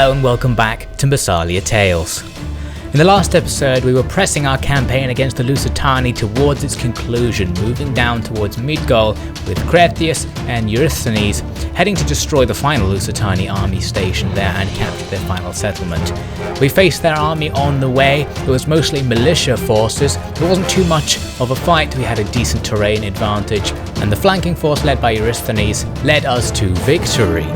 Hello and welcome back to Massalia Tales. In the last episode we were pressing our campaign against the Lusitani towards its conclusion, moving down towards mid-Gaul with Cretius and Eurysthenes heading to destroy the final Lusitani army stationed there and capture their final settlement. We faced their army on the way. It was mostly militia forces. It wasn't too much of a fight, we had a decent terrain advantage, and the flanking force led by Eurysthenes led us to victory.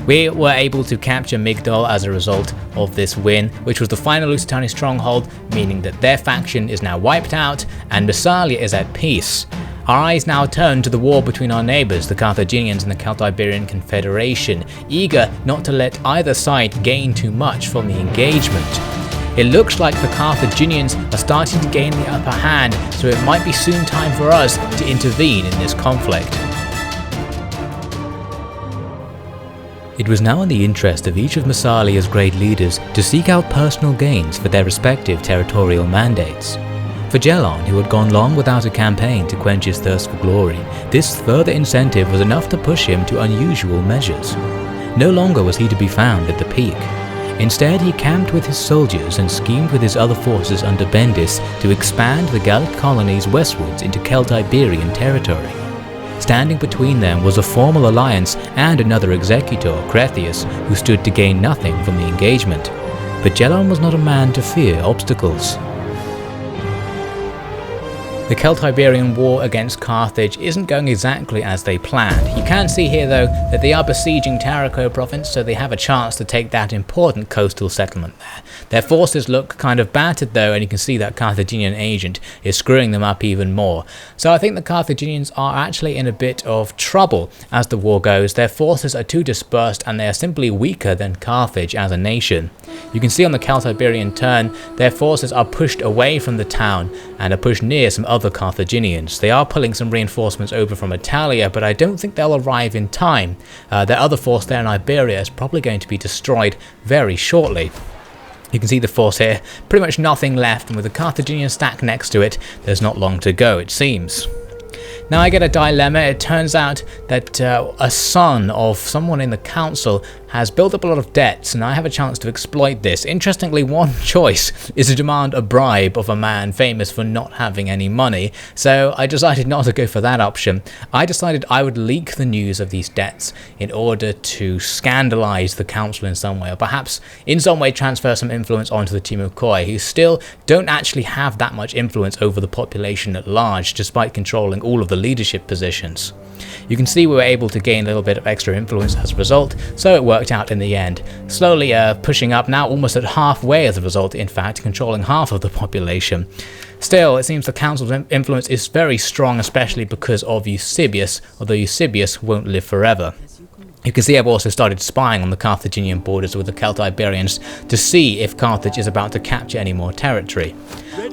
We were able to capture Migdol as a result of this win, which was the final Lusitani stronghold, meaning that their faction is now wiped out and Massalia is at peace. Our eyes now turn to the war between our neighbours, the Carthaginians and the Celt-Iberian Confederation, eager not to let either side gain too much from the engagement. It looks like the Carthaginians are starting to gain the upper hand, so it might be soon time for us to intervene in this conflict. It was now in the interest of each of Massalia's great leaders to seek out personal gains for their respective territorial mandates. For Gelon, who had gone long without a campaign to quench his thirst for glory, this further incentive was enough to push him to unusual measures. No longer was he to be found at the peak. Instead, he camped with his soldiers and schemed with his other forces under Bendis to expand the Gallic colonies westwards into Celt-Iberian territory. Standing between them was a formal alliance and another executor, Cretius, who stood to gain nothing from the engagement. But Gelon was not a man to fear obstacles. The Celt-Iberian war against Carthage isn't going exactly as they planned. You can see here though that they are besieging Tarraco province, so they have a chance to take that important coastal settlement there. Their forces look kind of battered though, and you can see that Carthaginian agent is screwing them up even more. So I think the Carthaginians are actually in a bit of trouble as the war goes. Their forces are too dispersed and they are simply weaker than Carthage as a nation. You can see on the Celt-Iberian turn, their forces are pushed away from the town and are pushed near some other Carthaginians. They are pulling some reinforcements over from Italia, but I don't think they'll arrive in time. Their other force there in Iberia is probably going to be destroyed very shortly. You can see the force here, pretty much nothing left, and with the Carthaginian stack next to it, there's not long to go, it seems. Now I get a dilemma. It turns out that a son of someone in the council has built up a lot of debts, and I have a chance to exploit this. Interestingly, one choice is to demand a bribe of a man famous for not having any money, so I decided not to go for that option. I decided I would leak the news of these debts in order to scandalise the council in some way, or perhaps in some way transfer some influence onto the team of Koi, who still don't actually have that much influence over the population at large, despite controlling all of the leadership positions. You can see we were able to gain a little bit of extra influence as a result, so it worked out in the end. Slowly pushing up, now almost at halfway as a result, in fact, controlling half of the population. Still, it seems the council's influence is very strong, especially because of Eusebios, although Eusebios won't live forever. You can see I've also started spying on the Carthaginian borders with the Celt-Iberians to see if Carthage is about to capture any more territory.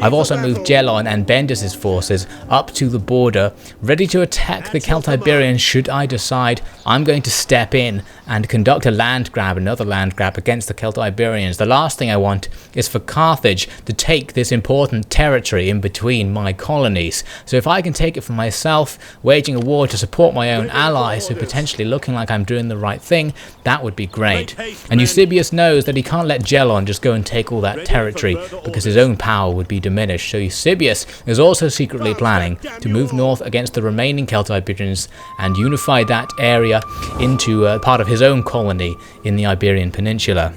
I've also moved Gelon and Bendis' forces up to the border, ready to attack the Celt-Iberians should I decide I'm going to step in and conduct a land grab, another land grab against the Celt-Iberians. The last thing I want is for Carthage to take this important territory in between my colonies. So if I can take it for myself, waging a war to support my own allies, so potentially looking like I'm doing the right thing, that would be great. And Eusebius knows that he can't let Gelon just go and take all that territory because his own power would be diminished. So Eusebius is also secretly planning to move north against the remaining Celt-Iberians and unify that area into part of his own colony in the Iberian Peninsula.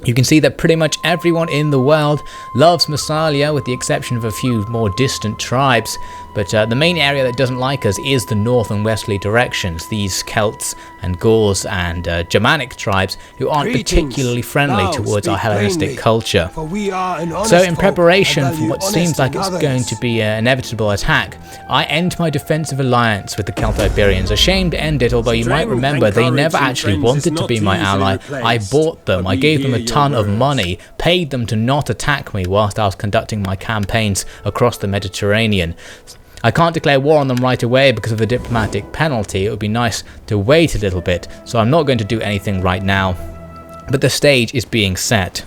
You can see that pretty much everyone in the world loves Massalia, with the exception of a few more distant tribes, but the main area that doesn't like us is the north and westerly directions, these Celts and Gauls and Germanic tribes who aren't particularly friendly towards our Hellenistic culture. So in preparation for what seems like it's going to be an inevitable attack, I end my defensive alliance with the Celt-Iberians. A shame to end it, although you might remember they never actually wanted to be my ally. I bought them, I gave them a ton of money, paid them to not attack me whilst I was conducting my campaigns across the Mediterranean. I can't declare war on them right away because of the diplomatic penalty. It would be nice to wait a little bit, so I'm not going to do anything right now. But the stage is being set.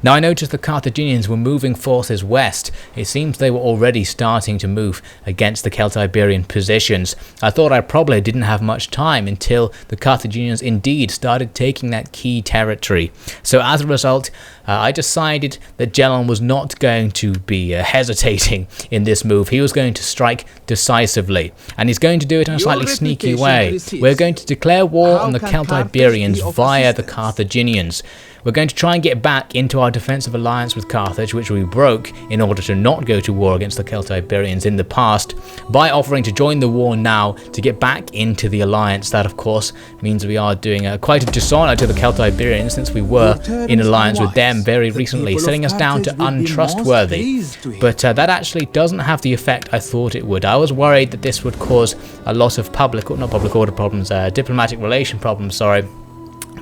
Now I noticed the Carthaginians were moving forces west. It seems they were already starting to move against the Celt-Iberian positions. I thought I probably didn't have much time until the Carthaginians indeed started taking that key territory. So as a result, I decided that Gelon was not going to be hesitating in this move. He was going to strike decisively, and he's going to do it in a slightly sneaky way. We're going to declare war on the Celt-Iberians via the Carthaginians. We're going to try and get back into our defensive alliance with Carthage, which we broke in order to not go to war against the Celt-Iberians in the past, by offering to join the war now to get back into the alliance. That, of course, means we are doing quite a dishonour to the Celt-Iberians, since we were in alliance with them very recently, setting us down to untrustworthy. But that actually doesn't have the effect I thought it would. I was worried that this would cause a lot of public order problems, diplomatic relation problems, sorry.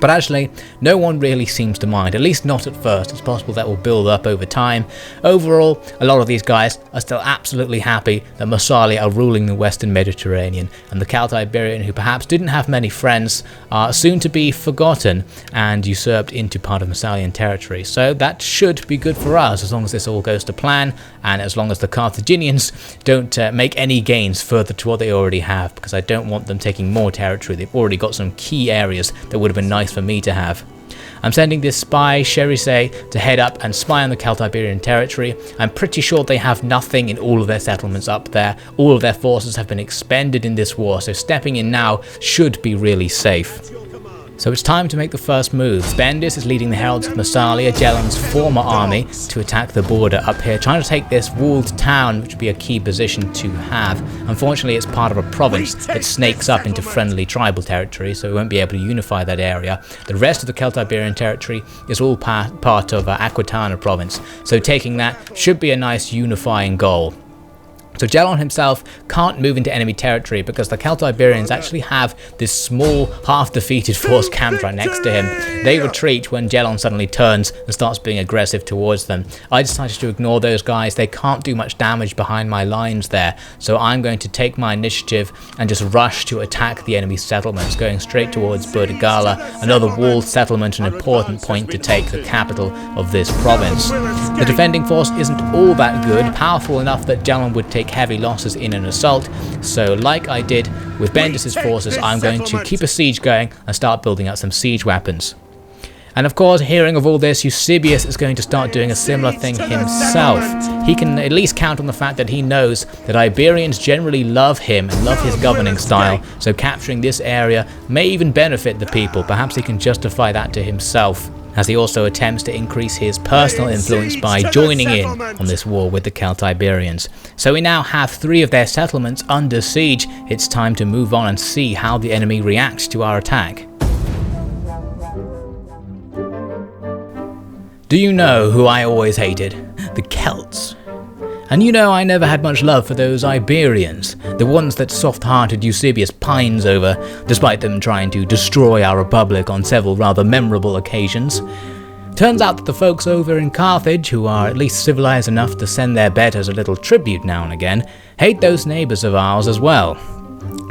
But actually, no one really seems to mind, at least not at first. It's possible that will build up over time. Overall, a lot of these guys are still absolutely happy that Massalia are ruling the Western Mediterranean, and the Celt-Iberian, who perhaps didn't have many friends, are soon to be forgotten and usurped into part of Massalian territory. So that should be good for us, as long as this all goes to plan, and as long as the Carthaginians don't make any gains further to what they already have, because I don't want them taking more territory. They've already got some key areas that would have been nice for me to have. I'm sending this spy, Cherise, to head up and spy on the Celt-Iberian territory. I'm pretty sure they have nothing in all of their settlements up there. All of their forces have been expended in this war, so stepping in now should be really safe. So it's time to make the first move. Bendis is leading the Heralds of Massalia, Gelon's former army, to attack the border up here, trying to take this walled town, which would be a key position to have. Unfortunately, it's part of a province that snakes up into friendly tribal territory, so we won't be able to unify that area. The rest of the Celt-Iberian territory is all part of Aquitania province, so taking that should be a nice unifying goal. So Gelon himself can't move into enemy territory because the Celt-Iberians actually have this small, half-defeated force camped right next to him. They retreat when Gelon suddenly turns and starts being aggressive towards them. I decided to ignore those guys. They can't do much damage behind my lines there, so I'm going to take my initiative and just rush to attack the enemy settlements, going straight towards Burdigala, another walled settlement, an important point to take, the capital of this province. The defending force isn't all that good, powerful enough that Gelon would take heavy losses in an assault, so like I did with Bendis' forces, I'm going to keep a siege going and start building up some siege weapons. And of course, hearing of all this, Eusebios is going to start doing a similar thing himself. He can at least count on the fact that he knows that Iberians generally love him and love his governing style, so capturing this area may even benefit the people. Perhaps he can justify that to himself, as he also attempts to increase his personal influence by joining in on this war with the Celt-Iberians. So we now have 3 of their settlements under siege. It's time to move on and see how the enemy reacts to our attack. Do you know who I always hated? The Celts. And you know I never had much love for those Iberians, the ones that soft-hearted Eusebius pines over, despite them trying to destroy our republic on several rather memorable occasions. Turns out that the folks over in Carthage, who are at least civilized enough to send their betters a little tribute now and again, hate those neighbours of ours as well.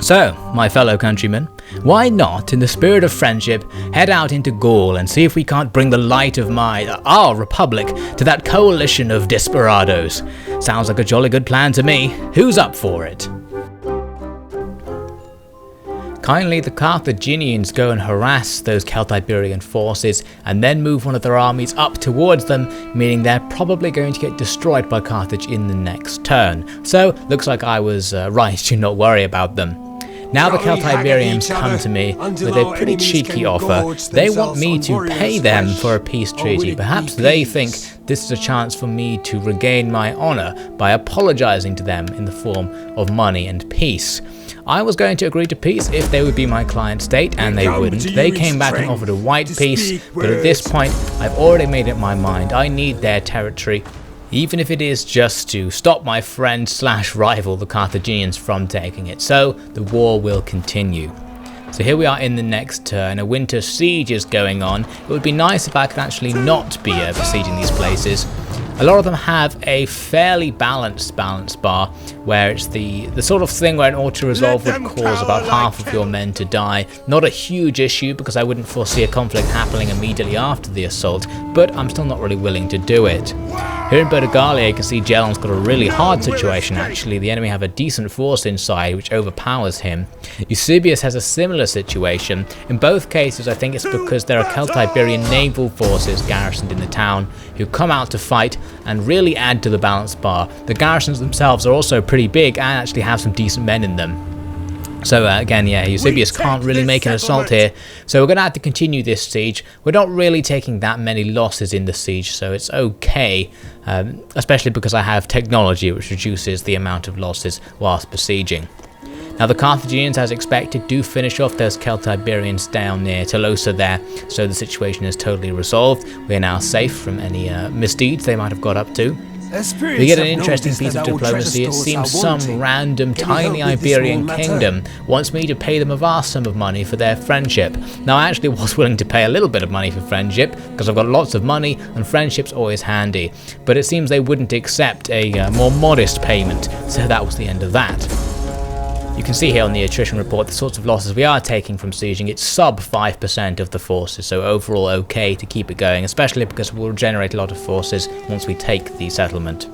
So, my fellow countrymen, why not, in the spirit of friendship, head out into Gaul and see if we can't bring the light of our republic to that coalition of desperados? Sounds like a jolly good plan to me. Who's up for it? Kindly, the Carthaginians go and harass those Celt-Iberian forces and then move one of their armies up towards them, meaning they're probably going to get destroyed by Carthage in the next turn. So, looks like I was right to not worry about them. Now the Celt-Iberians come to me with a pretty cheeky offer. They want me to pay them for a peace treaty. Perhaps they think this is a chance for me to regain my honour by apologising to them in the form of money and peace. I was going to agree to peace if they would be my client state, and they wouldn't. They came back and offered a white peace, but at this point I've already made up my mind. I need their territory, even if it is just to stop my friend / rival the Carthaginians from taking it. So the war will continue. So here we are in the next turn. A winter siege is going on. It would be nice if I could actually not be besieging these places. A lot of them have a fairly balanced balance bar, where it's the sort of thing where an auto-resolve would cause about half of your men to die. Not a huge issue because I wouldn't foresee a conflict happening immediately after the assault, but I'm still not really willing to do it. Here in Carthagia you can see Gelon's got a really hard situation actually. The enemy have a decent force inside which overpowers him. Eusebios has a similar situation. In both cases I think it's because there are Celt-Iberian naval forces garrisoned in the town who come out to fight and really add to the balance bar. The garrisons themselves are also pretty big and actually have some decent men in them. So again, yeah, Eusebios can't really make an assault here, so we're going to have to continue this siege. We're not really taking that many losses in the siege, so it's okay, especially because I have technology which reduces the amount of losses whilst besieging. Now the Carthagians, as expected, do finish off those Celt-Iberians down near Tolosa there, so the situation is totally resolved. We are now safe from any misdeeds they might have got up to. We get an interesting piece of diplomacy. It seems some random tiny Iberian kingdom wants me to pay them a vast sum of money for their friendship. Now I actually was willing to pay a little bit of money for friendship because I've got lots of money and friendship's always handy, but it seems they wouldn't accept a more modest payment, so that was the end of that. You can see here on the attrition report the sorts of losses we are taking from sieging. It's sub 5% of the forces, so overall okay to keep it going, especially because we'll generate a lot of forces once we take the settlement.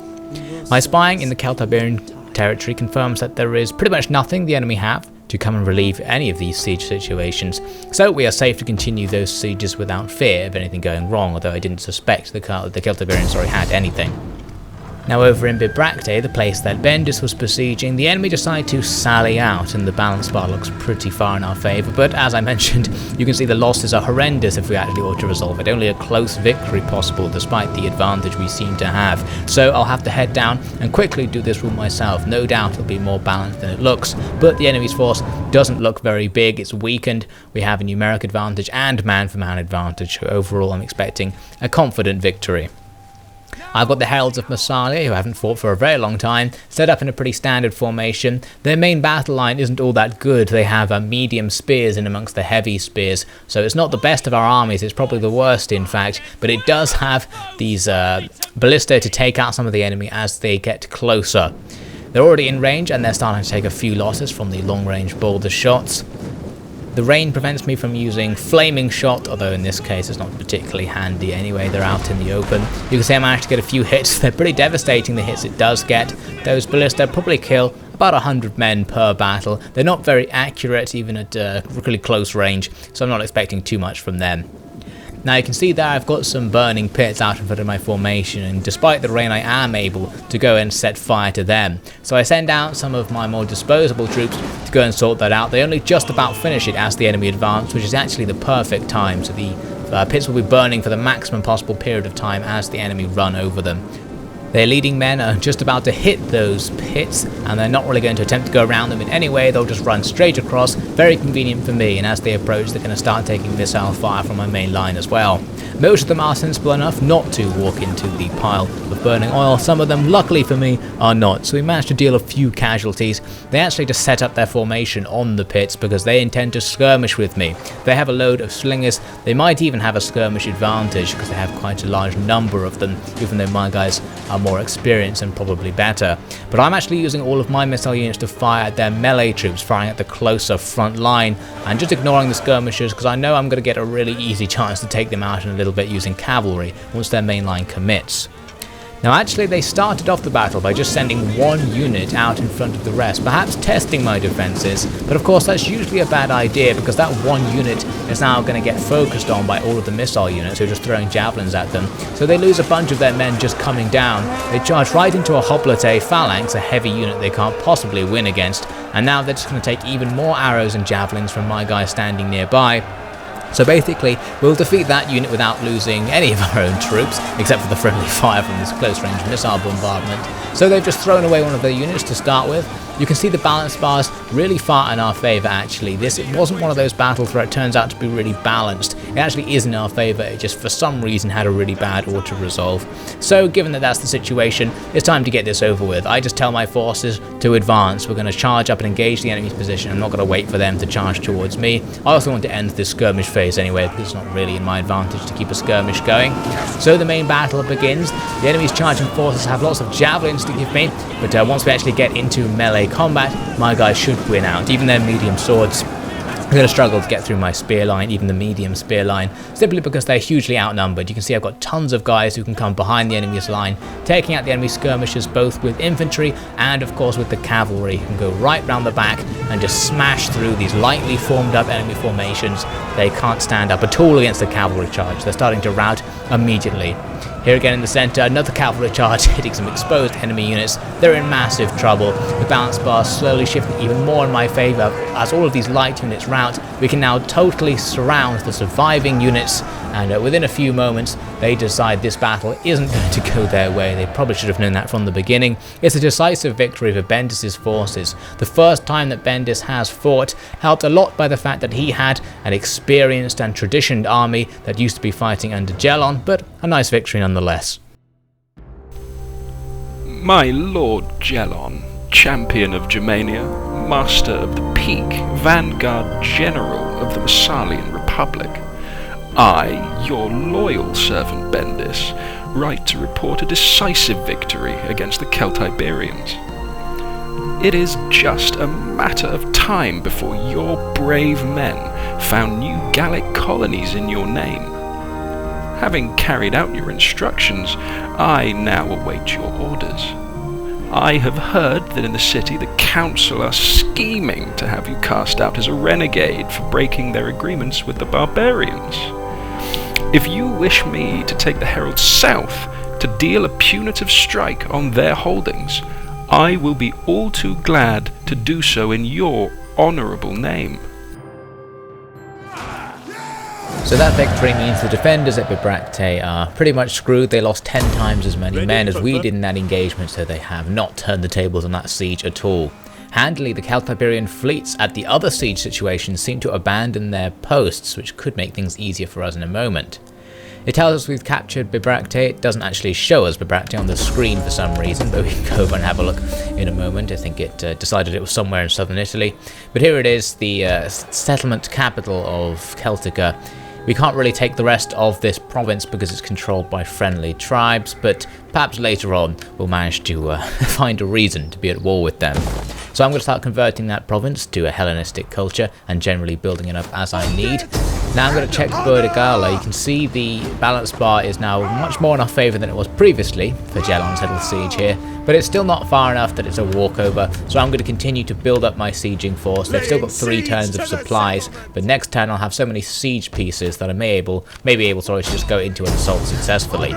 My spying in the Celt-Iberian territory confirms that there is pretty much nothing the enemy have to come and relieve any of these siege situations, so we are safe to continue those sieges without fear of anything going wrong, although I didn't suspect the Celt-Iberians already had anything. Now over in Bibracte, the place that Bendis was besieging, the enemy decided to sally out and the balance bar looks pretty far in our favour, but as I mentioned, you can see the losses are horrendous if we actually auto-resolve it. Only a close victory possible despite the advantage we seem to have. So I'll have to head down and quickly do this rule myself. No doubt it'll be more balanced than it looks, but the enemy's force doesn't look very big, it's weakened. We have a numeric advantage and man-for-man advantage, so overall I'm expecting a confident victory. I've got the Heralds of Massalia, who haven't fought for a very long time, set up in a pretty standard formation. Their main battle line isn't all that good. They have medium spears in amongst the heavy spears, so it's not the best of our armies, it's probably the worst in fact, but it does have these ballista to take out some of the enemy as they get closer. They're already in range and they're starting to take a few losses from the long-range boulder shots. The rain prevents me from using flaming shot, although in this case it's not particularly handy anyway, they're out in the open. You can see I managed to get a few hits. They're pretty devastating, the hits it does get. Those ballista probably kill about 100 men per battle. They're not very accurate even at really close range, so I'm not expecting too much from them. Now you can see there I've got some burning pits out in front of my formation, and despite the rain I am able to go and set fire to them. So I send out some of my more disposable troops to go and sort that out. They only just about finish it as the enemy advance, which is actually the perfect time, so the pits will be burning for the maximum possible period of time as the enemy run over them. Their leading men are just about to hit those pits, and they're not really going to attempt to go around them in any way. They'll just run straight across, very convenient for me, and as they approach they're going to start taking missile fire from my main line as well. Most of them are sensible enough not to walk into the pile of burning oil. Some of them, luckily for me, are not, so we managed to deal a few casualties. They actually just set up their formation on the pits because they intend to skirmish with me. They have a load of slingers. They might even have a skirmish advantage because they have quite a large number of them, even though my guys are more experienced and probably better. But I'm actually using all of my missile units to fire at their melee troops, firing at the closer front line, and just ignoring the skirmishers because I know I'm going to get a really easy chance to take them out in a little bit using cavalry once their main line commits. Now actually they started off the battle by just sending one unit out in front of the rest, perhaps testing my defences, but of course that's usually a bad idea because that one unit is now going to get focused on by all of the missile units who are just throwing javelins at them, so they lose a bunch of their men just coming down. They charge right into a hoplite phalanx, a heavy unit they can't possibly win against, and now they're just going to take even more arrows and javelins from my guys standing nearby. So basically, we'll defeat that unit without losing any of our own troops, except for the friendly fire from this close-range missile bombardment. So they've just thrown away one of their units to start with. You can see the balance bars really far in our favour actually. It wasn't one of those battles where it turns out to be really balanced. It actually is in our favour, it just for some reason had a really bad auto-resolve. So given that that's the situation, it's time to get this over with. I just tell my forces to advance. We're going to charge up and engage the enemy's position. I'm not going to wait for them to charge towards me. I also want to end this skirmish phase anyway, because it's not really in my advantage to keep a skirmish going. So the main battle begins. The enemy's charging forces have lots of javelins to give me, but once we actually get into melee combat, my guys should win out. Even their medium swords are going to struggle to get through my spear line, even the medium spear line, simply because they're hugely outnumbered. You can see I've got tons of guys who can come behind the enemy's line, taking out the enemy skirmishers both with infantry and of course with the cavalry, who can go right round the back and just smash through these lightly formed up enemy formations. They can't stand up at all against the cavalry charge. They're starting to rout immediately. Here again in the centre, another cavalry charge hitting some exposed enemy units. They're in massive trouble. The balance bar slowly shifting even more in my favour. As all of these light units rout, we can now totally surround the surviving units, and within a few moments they decide this battle isn't going to go their way. They probably should have known that from the beginning. It's a decisive victory for Bendis' forces. The first time that Bendis has fought, helped a lot by the fact that he had an experienced and traditioned army that used to be fighting under Gelon, but a nice victory nonetheless. My lord Gelon, champion of Germania, master of the peak, vanguard general of the Massalian Republic, I, your loyal servant Bendis, write to report a decisive victory against the Celt-Iberians. It is just a matter of time before your brave men found new Gallic colonies in your name. Having carried out your instructions, I now await your orders. I have heard that in the city the council are scheming to have you cast out as a renegade for breaking their agreements with the barbarians. If you wish me to take the heralds south to deal a punitive strike on their holdings, I will be all too glad to do so in your honourable name. So that victory means the defenders at Bibracte are pretty much screwed. They lost 10 times as many men as we did in that engagement, so they have not turned the tables on that siege at all. Handily, the Celt-Iberian fleets at the other siege situations seem to abandon their posts, which could make things easier for us in a moment. It tells us we've captured Bibracte. It doesn't actually show us Bibracte on the screen for some reason, but we can go over and have a look in a moment. I think it decided it was somewhere in southern Italy. But here it is, the settlement capital of Celtica. We can't really take the rest of this province because it's controlled by friendly tribes, but perhaps later on we'll manage to find a reason to be at war with them. So I'm going to start converting that province to a Hellenistic culture and generally building it up as I need. Now I'm going to check Burdigala. You can see the balance bar is now much more in our favour than it was previously for Gelon's little siege here, but it's still not far enough that it's a walkover, so I'm going to continue to build up my sieging force. They've still got 3 turns of supplies, but next turn I'll have so many siege pieces that I may be able to just go into an assault successfully.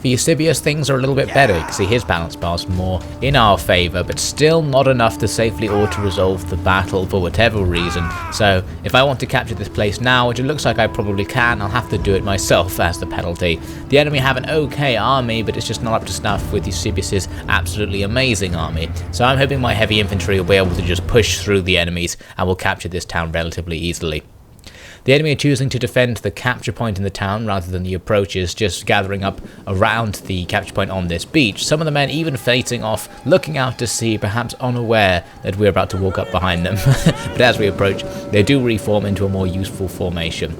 For Eusebios, things are a little bit better. You can see his balance bar's more in our favour, but still not enough to safely auto-resolve the battle for whatever reason. So if I want to capture this place now, which it looks like I probably can, I'll have to do it myself as the penalty. The enemy have an okay army, but it's just not up to snuff with Eusebios' absolutely amazing army. So I'm hoping my heavy infantry will be able to just push through the enemies and will capture this town relatively easily. The enemy are choosing to defend the capture point in the town rather than the approaches, just gathering up around the capture point on this beach. Some of the men even facing off, looking out to sea, perhaps unaware that we're about to walk up behind them. But as we approach, they do reform into a more useful formation.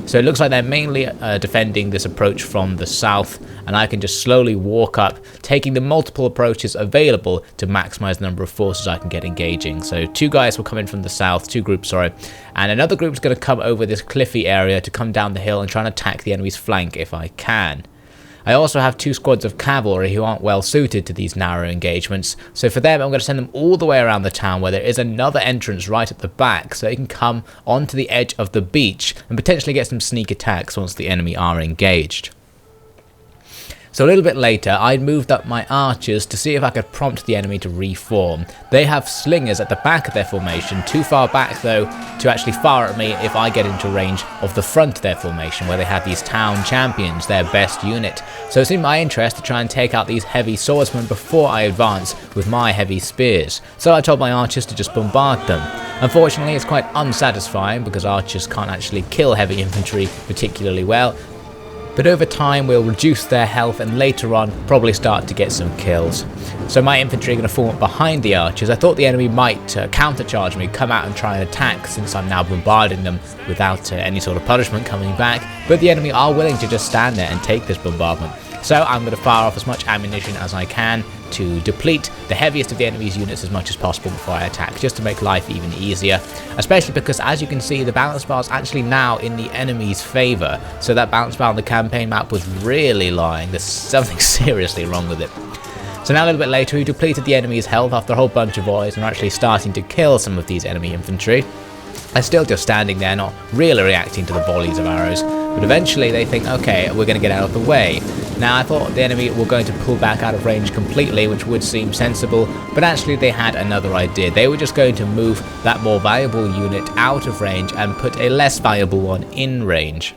So it looks like they're mainly defending this approach from the south, and I can just slowly walk up, taking the multiple approaches available to maximize the number of forces I can get engaging. So 2 guys will come in from the south, 2 groups, sorry, and another group is going to come over this cliffy area to come down the hill and try and attack the enemy's flank if I can. I also have 2 squads of cavalry who aren't well suited to these narrow engagements, so for them I'm going to send them all the way around the town where there is another entrance right at the back, so they can come onto the edge of the beach and potentially get some sneak attacks once the enemy are engaged. So a little bit later, I moved up my archers to see if I could prompt the enemy to reform. They have slingers at the back of their formation, too far back though to actually fire at me if I get into range of the front of their formation where they have these town champions, their best unit. So it's in my interest to try and take out these heavy swordsmen before I advance with my heavy spears. So I told my archers to just bombard them. Unfortunately, it's quite unsatisfying because archers can't actually kill heavy infantry particularly well. but over time we'll reduce their health and later on probably start to get some kills. So my infantry are going to form up behind the archers. I thought the enemy might countercharge me, come out and try and attack since I'm now bombarding them without any sort of punishment coming back, but the enemy are willing to just stand there and take this bombardment. So I'm going to fire off as much ammunition as I can to deplete the heaviest of the enemy's units as much as possible before I attack, just to make life even easier, especially because, as you can see, the balance bar is actually now in the enemy's favour, so that balance bar on the campaign map was really lying. There's something seriously wrong with it. So now a little bit later we depleted the enemy's health after a whole bunch of volleys and are actually starting to kill some of these enemy infantry. They're still just standing there, not really reacting to the volleys of arrows, but eventually they think, okay, we're going to get out of the way. Now I thought the enemy were going to pull back out of range completely, which would seem sensible, but actually they had another idea. They were just going to move that more valuable unit out of range and put a less valuable one in range.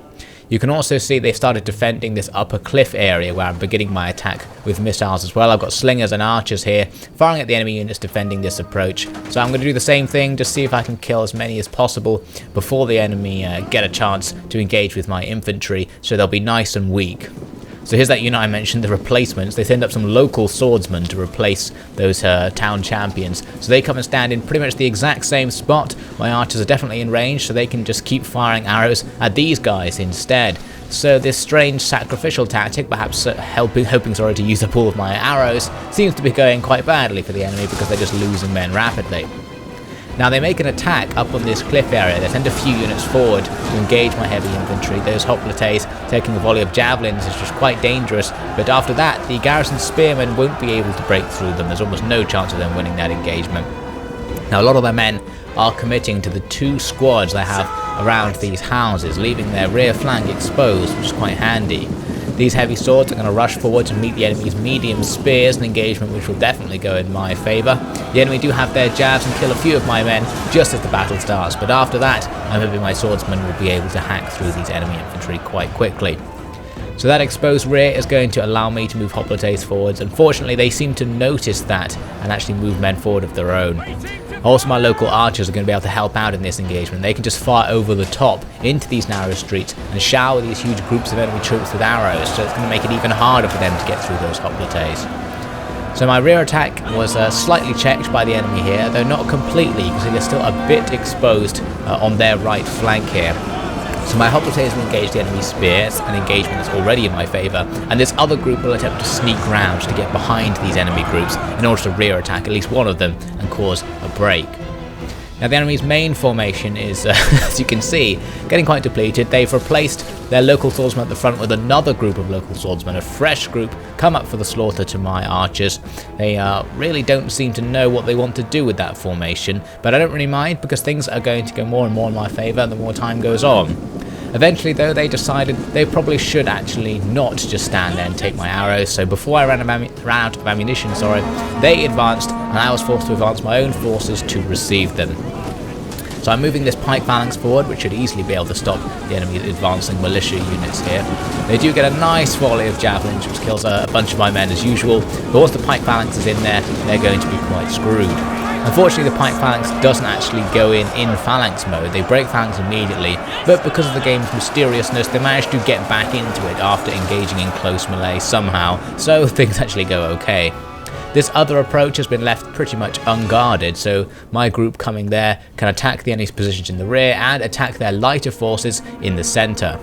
You can also see they've started defending this upper cliff area where I'm beginning my attack with missiles as well. I've got slingers and archers here, firing at the enemy units defending this approach. So I'm going to do the same thing, just see if I can kill as many as possible before the enemy get a chance to engage with my infantry, so they'll be nice and weak. So here's that unit I mentioned, the replacements. They send up some local swordsmen to replace those town champions. So they come and stand in pretty much the exact same spot. My archers are definitely in range, so they can just keep firing arrows at these guys instead. So this strange sacrificial tactic, perhaps hoping to use up all of my arrows, seems to be going quite badly for the enemy because they're just losing men rapidly. Now they make an attack up on this cliff area. They send a few units forward to engage my heavy infantry. Those hoplites taking a volley of javelins is just quite dangerous, but after that the garrison spearmen won't be able to break through them. There's almost no chance of them winning that engagement. Now a lot of their men are committing to the two squads they have around these houses, leaving their rear flank exposed, which is quite handy. These heavy swords are going to rush forward to meet the enemy's medium spears, an engagement which will definitely go in my favour. The enemy do have their jabs and kill a few of my men just as the battle starts, but after that I'm hoping my swordsmen will be able to hack through these enemy infantry quite quickly. So that exposed rear is going to allow me to move hoplites forwards. Unfortunately they seem to notice that and actually move men forward of their own. Also my local archers are going to be able to help out in this engagement. They can just fire over the top into these narrow streets and shower these huge groups of enemy troops with arrows, so it's going to make it even harder for them to get through those hoplites. So my rear attack was slightly checked by the enemy here, though not completely. You can see they're still a bit exposed on their right flank here. So my hoplites will engage the enemy's spears, an engagement that's already in my favour, and this other group will attempt to sneak round to get behind these enemy groups in order to rear attack at least one of them and cause a break. Now the enemy's main formation is, as you can see, getting quite depleted. They've replaced their local swordsmen at the front with another group of local swordsmen, a fresh group come up for the slaughter to my archers. They really don't seem to know what they want to do with that formation, but I don't really mind because things are going to go more and more in my favour the more time goes on. Eventually though they decided they probably should actually not just stand there and take my arrows, so before I ran out of ammunition, they advanced and I was forced to advance my own forces to receive them. So I'm moving this pike phalanx forward, which should easily be able to stop the enemy's advancing militia units here. They do get a nice volley of javelins, which kills a bunch of my men as usual, but once the pike phalanx is in there, they're going to be quite screwed. Unfortunately, the pike phalanx doesn't actually go in phalanx mode. They break phalanx immediately, but because of the game's mysteriousness, they managed to get back into it after engaging in close melee somehow, so things actually go okay. This other approach has been left pretty much unguarded, so my group coming there can attack the enemy's positions in the rear and attack their lighter forces in the centre.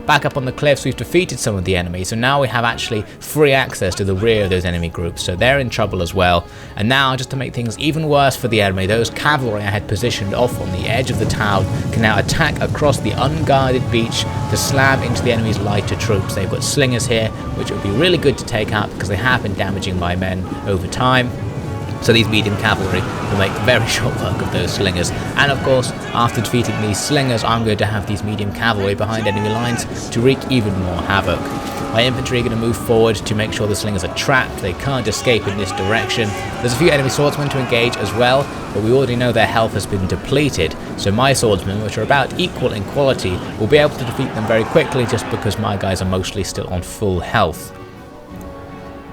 Back up on the cliffs we've defeated some of the enemy, so now we have actually free access to the rear of those enemy groups, so they're in trouble as well. And now, just to make things even worse for the enemy, those cavalry I had positioned off on the edge of the town can now attack across the unguarded beach to slam into the enemy's lighter troops. They've got slingers here, which would be really good to take out because they have been damaging my men over time. So these medium cavalry will make very short work of those slingers. And of course, after defeating these slingers, I'm going to have these medium cavalry behind enemy lines to wreak even more havoc. My infantry are going to move forward to make sure the slingers are trapped. They can't escape in this direction. There's a few enemy swordsmen to engage as well, but we already know their health has been depleted. So my swordsmen, which are about equal in quality, will be able to defeat them very quickly just because my guys are mostly still on full health.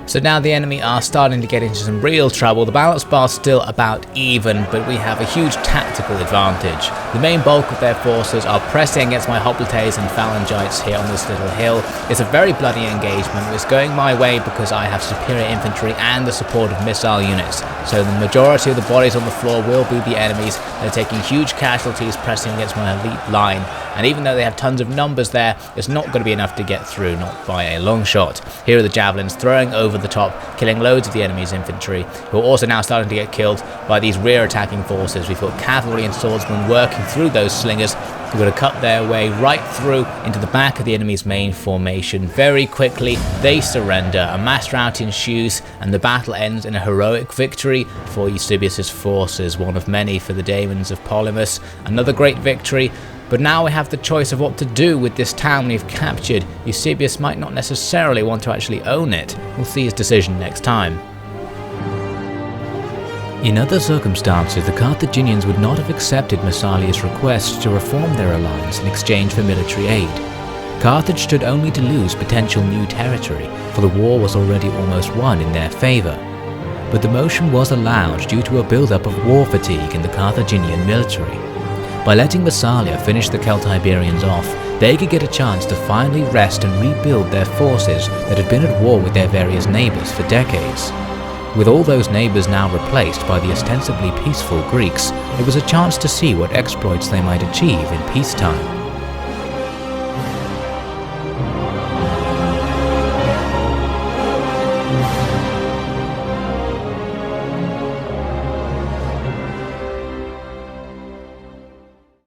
So now the enemy are starting to get into some real trouble. The balance bar's still about even, but we have a huge tactical advantage. The main bulk of their forces are pressing against my hoplites and phalangites here on this little hill. It's a very bloody engagement. It's going my way because I have superior infantry and the support of missile units. So the majority of the bodies on the floor will be the enemies. They're taking huge casualties pressing against my elite line. And even though they have tons of numbers there, it's not going to be enough to get through, not by a long shot. Here are the javelins throwing over the top, killing loads of the enemy's infantry, who are also now starting to get killed by these rear attacking forces. We've got cavalry and swordsmen working through those slingers. We're going to cut their way right through into the back of the enemy's main formation. Very quickly, they surrender. A mass rout ensues, and the battle ends in a heroic victory for Eusebios' forces, one of many for the daemons of Polymus. Another great victory. But now we have the choice of what to do with this town we've captured. Eusebios might not necessarily want to actually own it. We'll see his decision next time. In other circumstances, the Carthaginians would not have accepted Massalia's request to reform their alliance in exchange for military aid. Carthage stood only to lose potential new territory, for the war was already almost won in their favour. But the motion was allowed due to a build-up of war fatigue in the Carthaginian military. By letting Massalia finish the Celt-Iberians off, they could get a chance to finally rest and rebuild their forces that had been at war with their various neighbours for decades. With all those neighbours now replaced by the ostensibly peaceful Greeks, it was a chance to see what exploits they might achieve in peacetime.